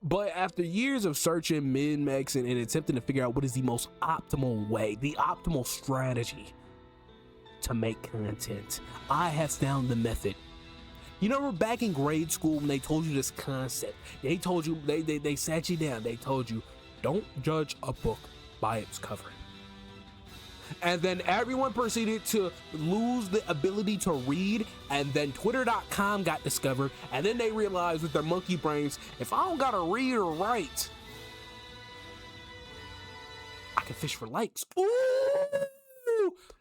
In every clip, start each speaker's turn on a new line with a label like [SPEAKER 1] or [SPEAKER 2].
[SPEAKER 1] But after years of searching, min-maxing, and attempting to figure out what is the most optimal way, the optimal strategy to make content, I have found the method. You know, back in grade school when they told you this concept, they told you, they sat you down, they told you, don't judge a book by its cover. And then everyone proceeded to lose the ability to read, and then twitter.com got discovered, and then they realized with their monkey brains, if I don't gotta read or write, I can fish for likes. Ooh!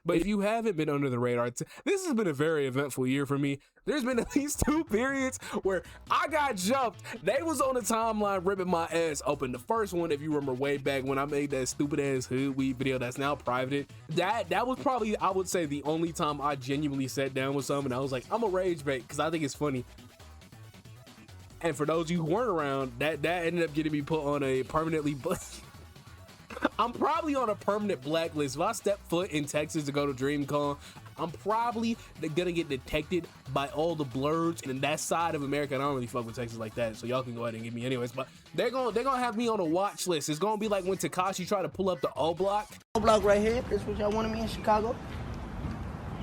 [SPEAKER 1] But if you haven't been under the radar, this has been a very eventful year for me. There's been at least 2 periods where I got jumped. They was on the timeline ripping my ass open. The first one, if you remember way back when I made that stupid ass hood weed video that's now privated, that was probably, I would say, the only time I genuinely sat down with something and I was like, I'm a rage bait because I think it's funny. And for those of you who weren't around, that ended up getting me put on a permanently I'm probably on a permanent blacklist. If I step foot in Texas to go to DreamCon, I'm probably gonna get detected by all the blurs in that side of America. And I don't really fuck with Texas like that, so y'all can go ahead and get me anyways. But they're gonna have me on a watch list. It's gonna be like when Tekashi tried to pull up the O Block.
[SPEAKER 2] O Block right here. This what y'all wanted me in Chicago.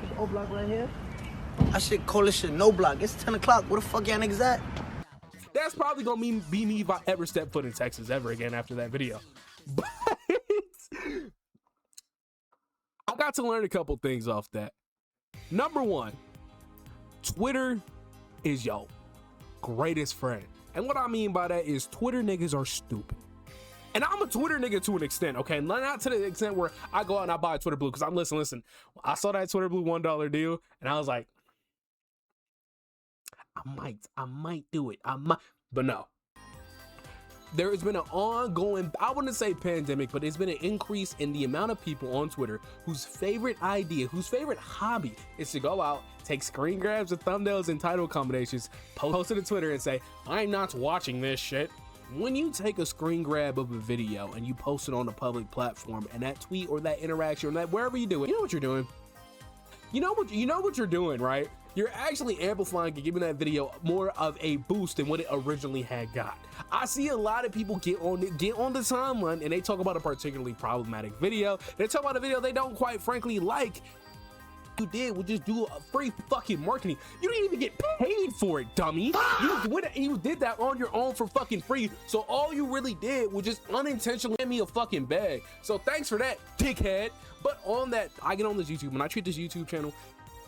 [SPEAKER 2] This O Block right here. I should call this shit No Block. It's 10 o'clock. Where the fuck y'all niggas at?
[SPEAKER 1] That's probably gonna be me if I ever step foot in Texas ever again after that video. But I got to learn a couple things off that. Number one, Twitter is your greatest friend. And what I mean by that is Twitter niggas are stupid. And I'm a Twitter nigga to an extent, okay? Not to the extent where I go out and I buy Twitter Blue, because I'm listen. I saw that Twitter Blue $1 deal, and I was like, I might do it. But no. There has been an ongoing, I wouldn't say pandemic, but there's been an increase in the amount of people on Twitter whose favorite idea, whose favorite hobby is to go out, take screen grabs of thumbnails and title combinations, post it to Twitter and say, I'm not watching this shit. When you take a screen grab of a video and you post it on a public platform, and that tweet or that interaction or that wherever you do it, you know what you're doing? You know what you're doing, right? You're actually amplifying and giving that video more of a boost than what it originally had got. I see a lot of people get on the timeline and they talk about a particularly problematic video. They talk about a video they don't quite frankly like. You did was just do a free fucking marketing. You didn't even get paid for it, dummy. You did that on your own for fucking free. So all you really did was just unintentionally hand me a fucking bag. So thanks for that, dickhead. But on that, I get on this YouTube and I treat this YouTube channel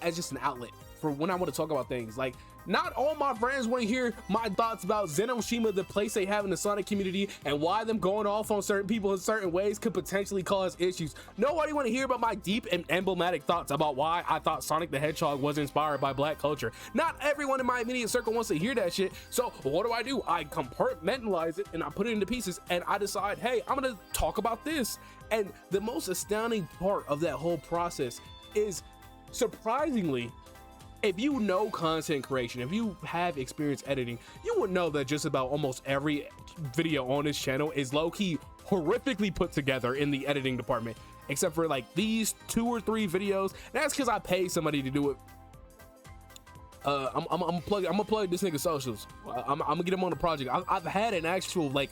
[SPEAKER 1] as just an outlet for when I want to talk about things. Like, not all my friends want to hear my thoughts about Zenoshima, the place they have in the Sonic community, and why them going off on certain people in certain ways could potentially cause issues. Nobody want to hear about my deep and emblematic thoughts about why I thought Sonic the Hedgehog was inspired by black culture. Not everyone in my immediate circle wants to hear that shit. So what do? I compartmentalize it and I put it into pieces and I decide, hey, I'm gonna talk about this. And the most astounding part of that whole process is, surprisingly, if you know content creation, if you have experience editing, you would know that just about almost every video on this channel is low-key horrifically put together in the editing department, except for like these 2 or 3 videos. That's because I paid somebody to do it. I'm gonna plug this nigga's socials. I'm gonna get him on the project. I've had an actual like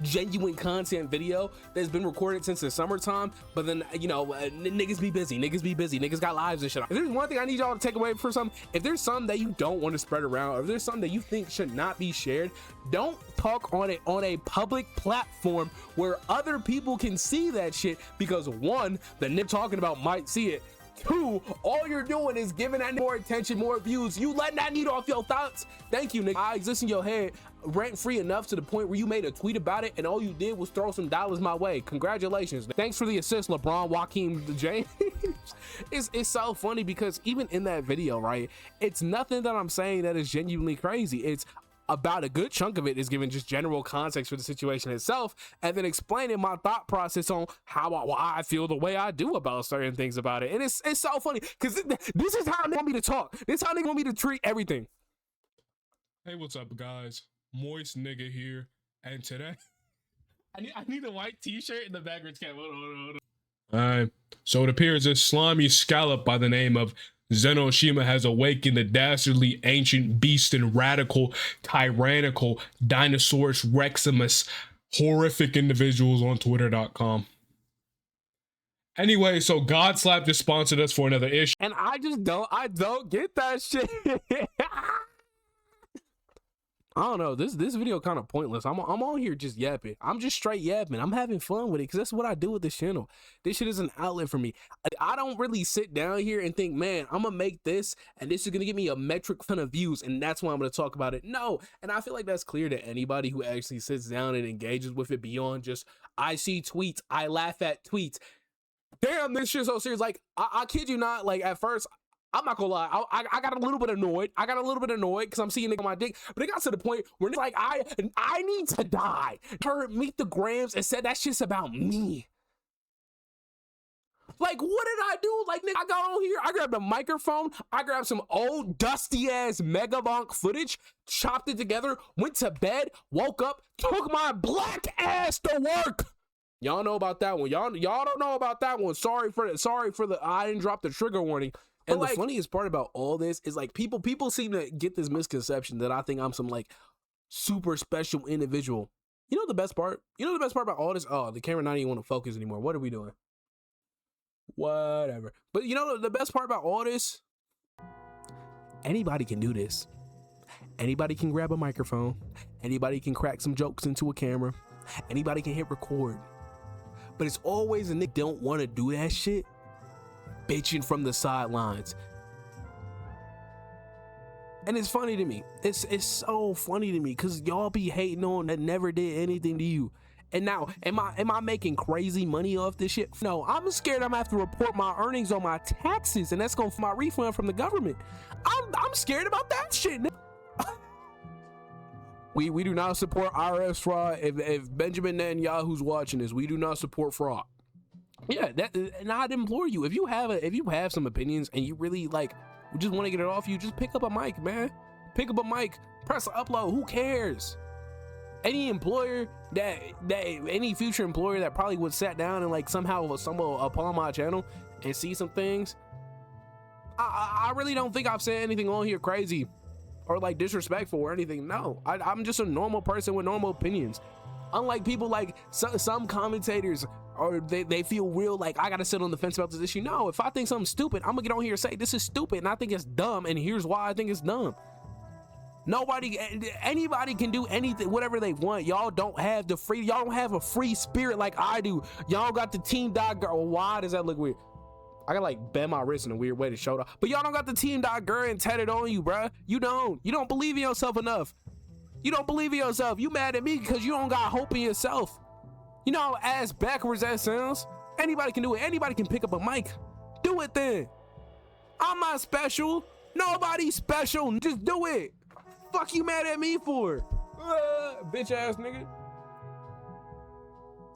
[SPEAKER 1] genuine content video that's been recorded since the summertime, but then niggas be busy, niggas got lives and shit. If there's one thing I need y'all to take away for something, if there's something that you don't want to spread around, or if there's something that you think should not be shared, don't talk on it on a public platform where other people can see that shit, because one, the nigga talking about might see it. 2, all you're doing is giving that more attention, more views. You letting that need off your thoughts. Thank you, nigga. I exist in your head rent free enough to the point where you made a tweet about it and all you did was throw some dollars my way. Congratulations. Thanks for the assist, LeBron Joaquin James. It's so funny because even in that video, right, it's nothing that I'm saying that is genuinely crazy. It's about a good chunk of it is giving just general context for the situation itself, and then explaining my thought process on why I feel the way I do about certain things about it. And it's so funny because this is how they want me to talk. This is how they want me to treat everything.
[SPEAKER 3] Hey, what's up, guys? Moist nigga here, and today I need a white t-shirt in the backwards cap. Hold on. Alright, so it appears this slimy scallop by the name of Zenoshima has awakened the dastardly ancient beast and radical, tyrannical, Dinosaurus Reximus, horrific individuals on Twitter.com. Anyway, so Godslap just sponsored us for another issue.
[SPEAKER 1] And I don't get that shit. I don't know. This video kind of pointless. I'm on here just yapping. I'm just straight yapping. I'm having fun with it because that's what I do with this channel. This shit is an outlet for me. I don't really sit down here and think, man, I'm gonna make this and this is gonna give me a metric ton of views and that's why I'm gonna talk about it. No, and I feel like that's clear to anybody who actually sits down and engages with it beyond just I see tweets, I laugh at tweets. Damn, this shit's so serious. Like I kid you not. Like at first, I'm not gonna lie, I got a little bit annoyed. I got a little bit annoyed because I'm seeing nigga on my dick. But it got to the point where it's like I need to die. Her Meet the Grams and said that shit's about me. Like, what did I do? Like, nigga, I got on here, I grabbed a microphone, I grabbed some old dusty ass Megabonk footage, chopped it together, went to bed, woke up, took my black ass to work. Y'all know about that one. Y'all don't know about that one. Sorry for the I didn't drop the trigger warning. And the funniest part about all this is like people seem to get this misconception that I think I'm some like super special individual. You know the best part? You know the best part about all this? Oh, the camera not even want to focus anymore. What are we doing? Whatever. But you know the best part about all this? Anybody can do this. Anybody can grab a microphone. Anybody can crack some jokes into a camera. Anybody can hit record. But it's always a nigga don't want to do that shit bitching from the sidelines. And it's funny to me. It's so funny to me because y'all be hating on that never did anything to you. And now, am I making crazy money off this shit? No, I'm scared I'm gonna have to report my earnings on my taxes and that's gonna for my refund from the government. I'm scared about that shit. We do not support IRS fraud. If Benjamin Netanyahu's watching this, we do not support fraud. Yeah, and I'd implore you, if you have some opinions and you really like just want to get it off you, just pick up a mic, man. Pick up a mic, press upload. Who cares? Any employer any future employer that probably would sat down and like somehow stumble upon my channel and see some things, I really don't think I've said anything on here crazy or like disrespectful or anything. No, I'm just a normal person with normal opinions. Unlike people like some commentators, or they feel real like I gotta sit on the fence about this issue. No, if I think something's stupid, I'm gonna get on here and say this is stupid and I think it's dumb and here's why I think it's dumb. Anybody can do anything, whatever they want. Y'all don't have the free, y'all don't have a free spirit like I do. Y'all got the team dot girl. Why does that look weird? I gotta like bend my wrist in a weird way to show it off. But y'all don't got the team dot girl and tatted on you, bruh. You don't believe in yourself enough. You don't believe in yourself. You mad at me because you don't got hope in yourself. You know how ass backwards that sounds? Anybody can do it. Anybody can pick up a mic. Do it then. I'm not special. Nobody's special. Just do it. Fuck you mad at me for? Bitch ass nigga.